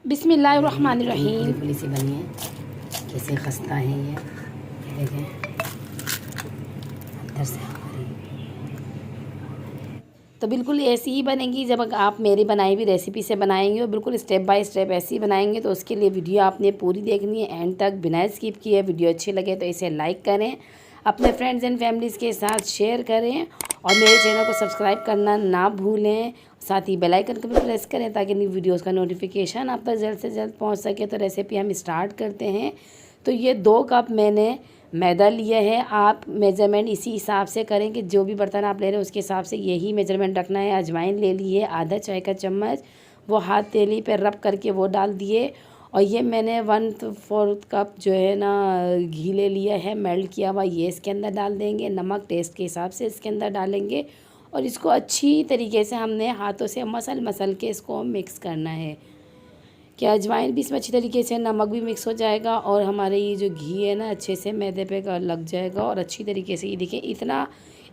बिस्मिल्लाहिर्रहमानिर्रहीम। पुली सी बनी है, कैसे खस्ता है ये देखें अंदर से हमारी। तो बिल्कुल ऐसी ही बनेगी जब आप मेरी बनाई हुई रेसिपी से बनाएंगे और बिल्कुल स्टेप बाय स्टेप ऐसे ही बनाएंगे। तो उसके लिए वीडियो आपने पूरी देखनी है एंड तक बिना स्किप किए। वीडियो अच्छी लगे तो इसे लाइक करें, अपने फ्रेंड्स एंड फैमिलीज़ के साथ शेयर करें और मेरे चैनल को सब्सक्राइब करना ना भूलें। साथ ही बेल आइकन को भी प्रेस करें ताकि नई वीडियोज़ का नोटिफिकेशन आप तक जल्द से जल्द पहुँच सके। तो रेसिपी हम स्टार्ट करते हैं। तो ये 2 कप मैंने मैदा लिया है। आप मेजरमेंट इसी हिसाब से करें कि जो भी बर्तन आप ले रहे हैं उसके हिसाब से यही मेजरमेंट रखना है। अजवाइन ले ली है आधा चाय का चम्मच, वो हाथ तेली पे रब करके वो डाल दिए। और ये मैंने 1/4 कप जो है ना घी ले लिया है मेल्ट किया हुआ, ये इसके अंदर डाल देंगे। नमक टेस्ट के हिसाब से इसके अंदर डालेंगे और इसको अच्छी तरीके से हमने हाथों से मसल के इसको मिक्स करना है कि अजवाइन भी इसमें अच्छी तरीके से, नमक भी मिक्स हो जाएगा और हमारे ये जो घी है ना अच्छे से मैदे पे लग जाएगा और अच्छी तरीके से। ये देखिए इतना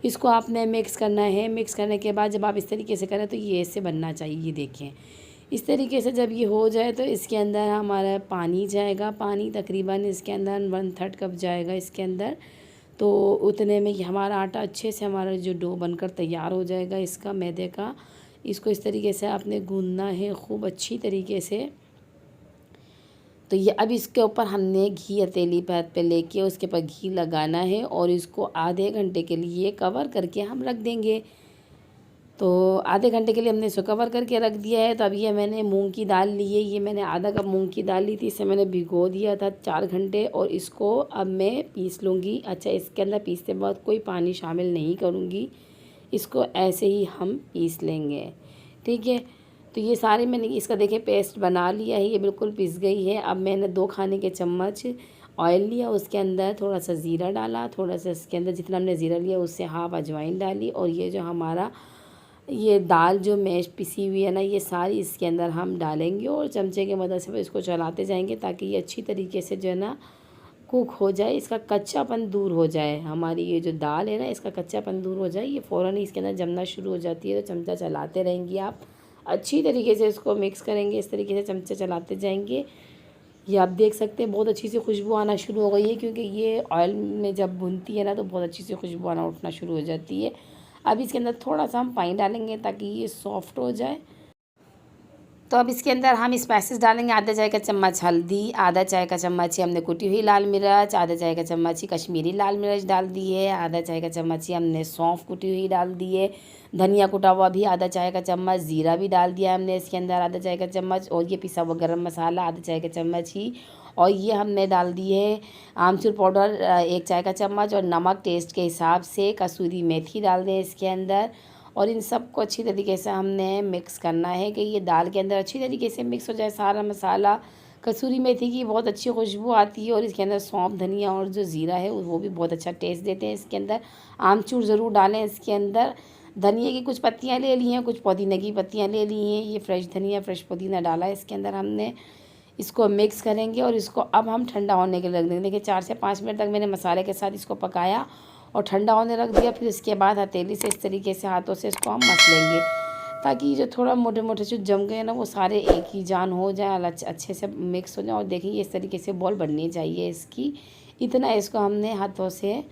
इसको आपने मिक्स करना है। मिक्स करने के बाद जब आप इस तरीके से करें तो ये इससे बनना चाहिए। ये देखें इस तरीके से जब ये हो जाए तो इसके अंदर हमारा पानी जाएगा। पानी तकरीबन इसके अंदर 1/3 कप जाएगा इसके अंदर। तो उतने में ये हमारा आटा अच्छे से हमारा जो डो बनकर तैयार हो जाएगा इसका मैदे का। इसको इस तरीके से आपने गूंदना है खूब अच्छी तरीके से। तो ये अब इसके ऊपर हमने घी हथेली पे लेके उसके ऊपर घी लगाना है और इसको आधे घंटे के लिए कवर करके हम रख देंगे। तो आधे घंटे के लिए हमने इसको कवर करके रख दिया है। तो अब ये मैंने मूंग की दाल ली है। ये मैंने आधा कप मूंग की दाल ली थी, इसे मैंने भिगो दिया था 4 घंटे और इसको अब मैं पीस लूँगी। अच्छा, इसके अंदर पीसते वक्त कोई पानी शामिल नहीं करूँगी, इसको ऐसे ही हम पीस लेंगे, ठीक है। तो ये सारे मैंने इसका देखिए पेस्ट बना लिया है, ये बिल्कुल पिस गई है। अब मैंने 2 खाने के चम्मच ऑयल लिया, उसके अंदर थोड़ा सा ज़ीरा डाला, थोड़ा सा इसके अंदर जितना हमने ज़ीरा लिया उससे हाफ अजवाइन डाली और ये जो हमारा ये दाल जो मैश पिसी हुई है ना ये सारी इसके अंदर हम डालेंगे और चमचे की मदद से इसको चलाते जाएंगे ताकि ये अच्छी तरीके से जो है ना कुक हो जाए, इसका कच्चापन दूर हो जाए। हमारी ये जो दाल है ना इसका कच्चापन दूर हो जाए। ये फ़ौरन ही इसके अंदर जमना शुरू हो जाती है। तो चमचा चलाते रहेंगे आप, अच्छी तरीके से इसको मिक्स करेंगे। इस तरीके से चमचे चलाते जाएंगे। ये आप देख सकते हैं बहुत अच्छी सी खुशबू आना शुरू हो गई है क्योंकि ये ऑयल में जब भुनती है ना तो बहुत अच्छी सी खुशबू आना उठना शुरू हो जाती है। अब इसके अंदर थोड़ा सा हम पानी डालेंगे ताकि ये सॉफ्ट हो जाए। तो अब इसके अंदर हम स्पाइसेस डालेंगे। आधा चाय का चम्मच हल्दी, आधा चाय का चम्मच ही हमने कुटी हुई लाल मिर्च, आधा चाय का चम्मच ही कश्मीरी लाल मिर्च डाल दी है, आधा चाय का चम्मच ही हमने सौंफ कुटी हुई डाल दी है, धनिया कुटा हुआ भी आधा चाय का चम्मच, ज़ीरा भी डाल दिया हमने इसके अंदर आधा चाय का चम्मच और ये पिसा हुआ गरम मसाला आधा चाय का चम्मच ही। और ये हमने डाल दी है आमचूर पाउडर 1 चाय का चम्मच और नमक टेस्ट के हिसाब से। कसूरी मेथी डाल दें इसके अंदर और इन सबको अच्छी तरीके से हमने मिक्स करना है कि ये दाल के अंदर अच्छी तरीके से मिक्स हो जाए सारा मसाला। कसूरी मेथी की बहुत अच्छी खुशबू आती है और इसके अंदर सौंफ, धनिया और जो ज़ीरा है वो भी बहुत अच्छा टेस्ट देते हैं। इसके अंदर आमचूर ज़रूर डालें। इसके अंदर धनिया की कुछ पत्तियाँ ले ली हैं, कुछ पुदीने की पत्तियाँ ले ली हैं। ये फ्रेश धनिया फ्रेश पुदीना डाला है इसके अंदर हमने। इसको मिक्स करेंगे और इसको अब हम ठंडा होने के लिए रख देंगे। देखिए 4 से 5 मिनट तक मैंने मसाले के साथ इसको पकाया और ठंडा होने रख दिया। फिर इसके बाद हथेली से इस तरीके से हाथों से इसको हम मस लेंगे ताकि जो थोड़ा मोटे मोटे जो जम गए ना वो सारे एक ही जान हो जाए, अच्छे से मिक्स हो जाए। और देखिए इस तरीके से बॉल बननी चाहिए इसकी, इतना इसको हमने हाथों से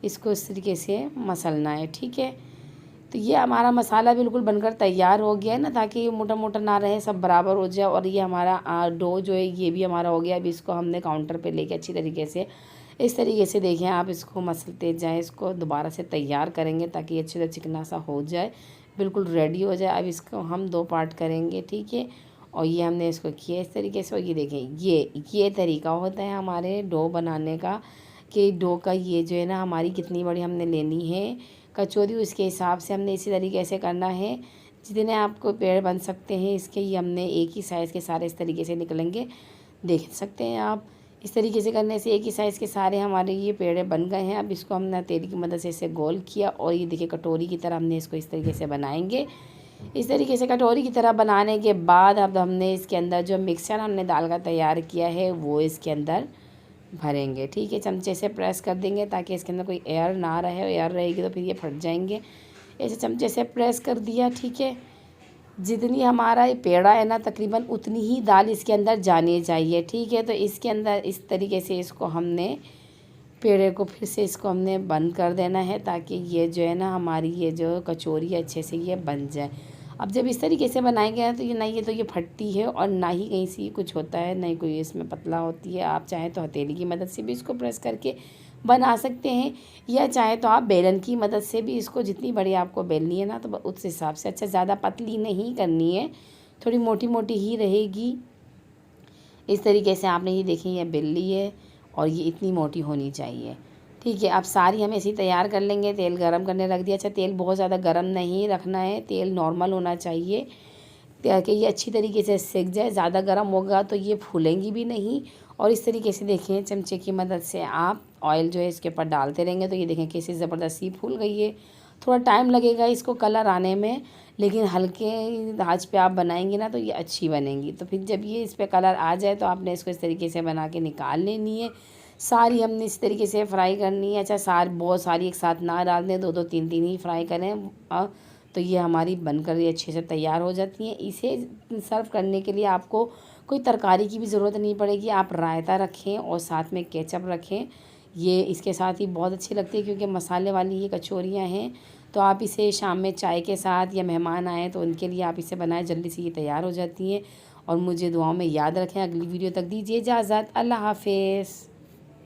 इसको इस तरीके से मसलना है, ठीक है। तो ये हमारा मसाला बिल्कुल बनकर तैयार हो गया है ना, ताकि ये मोटा मोटा ना रहे, सब बराबर हो जाए। और ये हमारा डो जो है ये भी हमारा हो गया। अभी इसको हमने काउंटर पे लेके अच्छी तरीके से इस तरीके से देखें आप इसको मसलते जाएं। इसको दोबारा से तैयार करेंगे ताकि अच्छे से चिकना सा हो जाए, बिल्कुल रेडी हो जाए। अब इसको हम 2 पार्ट करेंगे, ठीक है। और ये हमने इसको किया इस तरीके से। और ये देखें ये तरीका होता है हमारे डो बनाने का कि डो का ये जो है ना हमारी कितनी बड़ी हमने लेनी है कचौरी, उसके हिसाब से हमने इसी तरीके से करना है। जितने आपको पेड़ बन सकते हैं इसके, ये हमने एक ही साइज़ के सारे इस तरीके से निकलेंगे, देख सकते हैं आप। इस तरीके से करने से एक ही साइज़ के सारे हमारे ये पेड़े बन गए हैं। अब इसको हमने हथेली की मदद से इसे गोल किया और ये देखिए कटोरी की तरह हमने इसको इस तरीके से बनाएंगे। इस तरीके से कटोरी की तरह बनाने के बाद अब हमने इसके अंदर जो मिक्सचर हमने दाल का तैयार किया है वो इसके अंदर भरेंगे, ठीक है। चमचे से प्रेस कर देंगे ताकि इसके अंदर कोई एयर ना रहे, एयर रहेगी तो फिर ये फट जाएंगे। ऐसे चमचे से प्रेस कर दिया, ठीक है। जितनी हमारा ये पेड़ा है ना तकरीबन उतनी ही दाल इसके अंदर जानी चाहिए, ठीक है। तो इसके अंदर इस तरीके से इसको हमने पेड़े को फिर से इसको हमने बंद कर देना है ताकि ये जो है ना हमारी ये जो कचौरी अच्छे से ये बन जाए। अब जब इस तरीके से बनाएंगे ना तो ये ना ये तो ये फटती है और ना ही कहीं से कुछ होता है, ना ही कोई इसमें पतला होती है। आप चाहें तो हथेली की मदद से भी इसको प्रेस करके बना सकते हैं, या चाहे तो आप बेलन की मदद से भी इसको, जितनी बड़ी आपको बेलनी है ना तो उस हिसाब से, अच्छा ज़्यादा पतली नहीं करनी है, थोड़ी मोटी मोटी ही रहेगी। इस तरीके से आपने ये देखिए ये बेल ली है और ये इतनी मोटी होनी चाहिए, ठीक है। अब सारी हम ऐसे ही तैयार कर लेंगे। तेल गरम करने रख दिया। अच्छा तेल बहुत ज़्यादा गरम नहीं रखना है, तेल नॉर्मल होना चाहिए ताकि ये अच्छी तरीके से सिक जाए। ज़्यादा गरम होगा तो ये फूलेंगी भी नहीं। और इस तरीके से देखें चमचे की मदद से आप ऑयल जो है इसके ऊपर डालते रहेंगे तो ये देखें कैसे ज़बरदस्ती फूल गई है। थोड़ा टाइम लगेगा इसको कलर आने में, लेकिन हल्के आंच पे आप बनाएंगे ना तो ये अच्छी बनेंगी। तो फिर जब ये इस पर कलर आ जाए तो आपने इसको इस तरीके से बना के निकाल लेनी है। सारी हमने इस तरीके से फ्राई करनी है। अच्छा बहुत सारी एक साथ ना डाल दें, 2-2 3-3 ही फ्राई करें। तो ये हमारी बनकर ये अच्छे से तैयार हो जाती हैं। इसे सर्व करने के लिए आपको कोई तरकारी की भी ज़रूरत नहीं पड़ेगी। आप रायता रखें और साथ में केचप रखें, ये इसके साथ ही बहुत अच्छी लगती है क्योंकि मसाले वाली ये कचौरियाँ हैं। तो आप इसे शाम में चाय के साथ या मेहमान आए तो उनके लिए आप इसे बनाएं, जल्दी से ये तैयार हो जाती हैं। और मुझे दुआओं में याद रखें। अगली वीडियो तक दीजिए इजाज़त। अल्लाह हाफ़िज़।